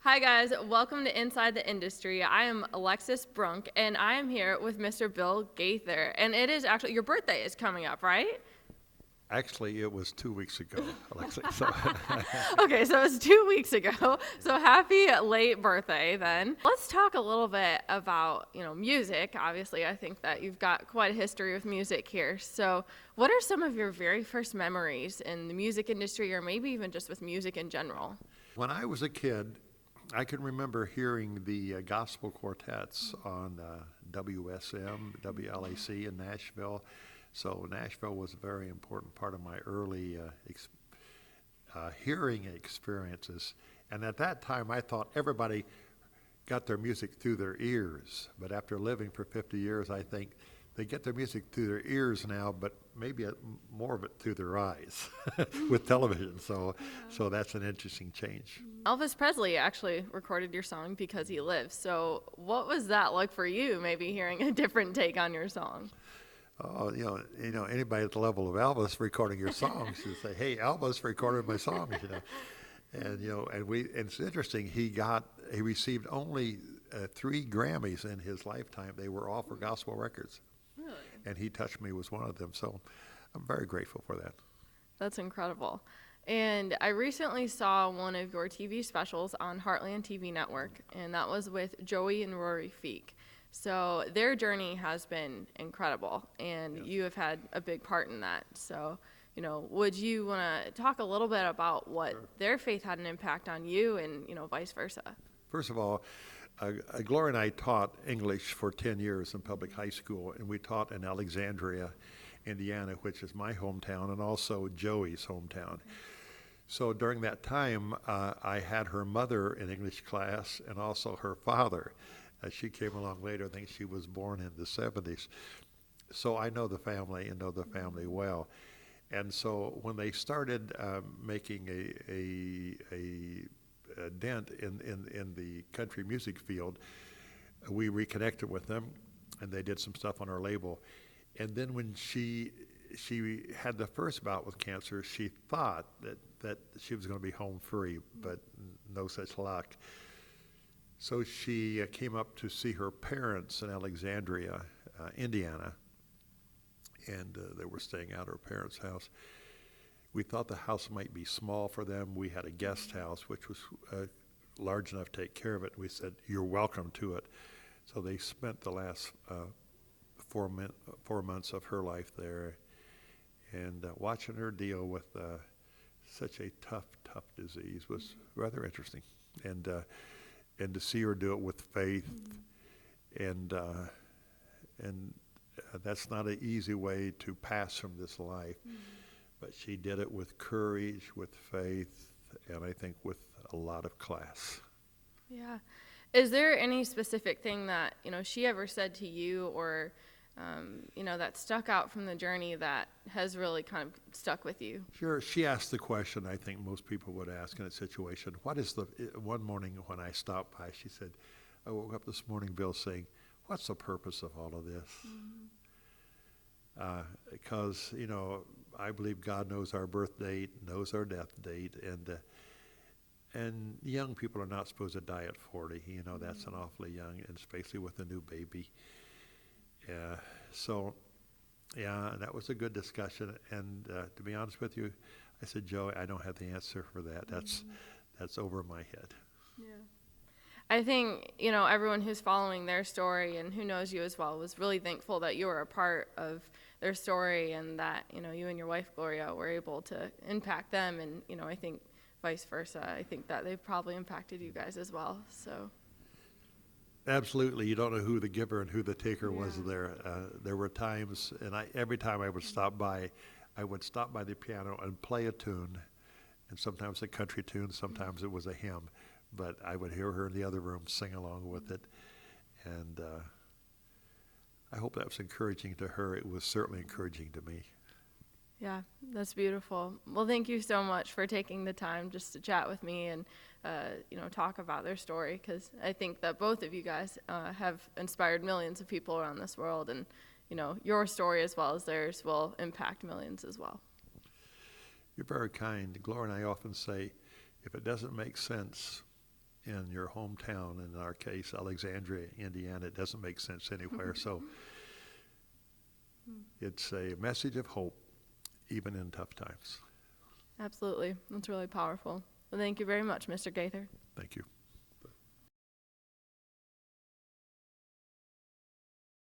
Hi guys, welcome to Inside the Industry. I am Alexis Brunk and I am here with Mr. Bill Gaither. And it is actually, your birthday is coming up, right? Actually, it was 2 weeks ago, Alexei. So Okay, so it was 2 weeks ago. So happy late birthday then. Let's talk a little bit about, music. Obviously, I think that you've got quite a history with music here. So what are some of your very first memories in the music industry or maybe even just with music in general? when I was a kid, I can remember hearing the gospel quartets on WSM, WLAC in Nashville. So Nashville was a very important part of my early hearing experiences. And at that time, I thought everybody got their music through their ears. But after living for 50 years, I think they get their music through their ears now, but maybe more of it through their eyes with television. So that's an interesting change. Elvis Presley actually recorded your song Because He Lives. So what was that like for you, maybe hearing a different take on your song? Oh, anybody at the level of Elvis recording your songs, you say, "Hey, Elvis recorded my songs," and it's interesting. He received only 3 Grammys in his lifetime. They were all for gospel records, Really? and He Touched Me was one of them. So I'm very grateful for that. That's incredible. And I recently saw one of your TV specials on Heartland TV Network, and that was with Joey and Rory Feek. So their journey has been incredible, and Yes. you have had a big part in that. So, would you want to talk a little bit about what Sure. their faith had an impact on you and, vice versa? First of all, Gloria and I taught English for 10 years in public high school, and we taught in Alexandria, Indiana, which is my hometown, and also Joey's hometown. So during that time, I had her mother in English class and also her father. She came along later. I think she was born in the 70s. So I know the family and know the family well. And so when they started making a dent in the country music field, we reconnected with them, and they did some stuff on our label. And then when she had the first bout with cancer, she thought that she was going to be home free, but no such luck. So she came up to see her parents in Alexandria, Indiana, and they were staying at her parents' house. We thought the house might be small for them. We had a guest house, which was large enough to take care of it. We said, "You're welcome to it." So they spent the last 4 months of her life there, and watching her deal with such a tough disease was rather interesting. And to see her do it with faith, and that's not an easy way to pass from this life. But she did it with courage, with faith, and I think with a lot of class. Yeah. Is there any specific thing that, she ever said to you or, that stuck out from the journey that has really kind of stuck with you? Sure, she asked the question I think most people would ask in a situation. One morning when I stopped by, she said, "I woke up this morning, Bill, saying, what's the purpose of all of this?" Because, I believe God knows our birth date, knows our death date, and young people are not supposed to die at 40. That's an awfully young, and especially with a new baby. So, yeah, that was a good discussion. And to be honest with you, I said, "Joey, I don't have the answer for that. That's over my head." Yeah. I think, everyone who's following their story and who knows you as well was really thankful that you were a part of their story and that, you and your wife, Gloria, were able to impact them. And, I think vice versa. I think that they've probably impacted you guys as well. So. Absolutely. You don't know who the giver and who the taker was Yeah. there. There were times, and every time I would stop by the piano and play a tune, and sometimes a country tune, sometimes it was a hymn, but I would hear her in the other room sing along with it, and I hope that was encouraging to her. It was certainly encouraging to me. Yeah, that's beautiful. Well, thank you so much for taking the time just to chat with me and, talk about their story, because I think that both of you guys have inspired millions of people around this world, and, your story as well as theirs will impact millions as well. You're very kind. Gloria and I often say, if it doesn't make sense, in your hometown, in our case, Alexandria, Indiana. It doesn't make sense anywhere. So it's a message of hope, even in tough times. Absolutely. That's really powerful. Well, thank you very much, Mr. Gaither. Thank you.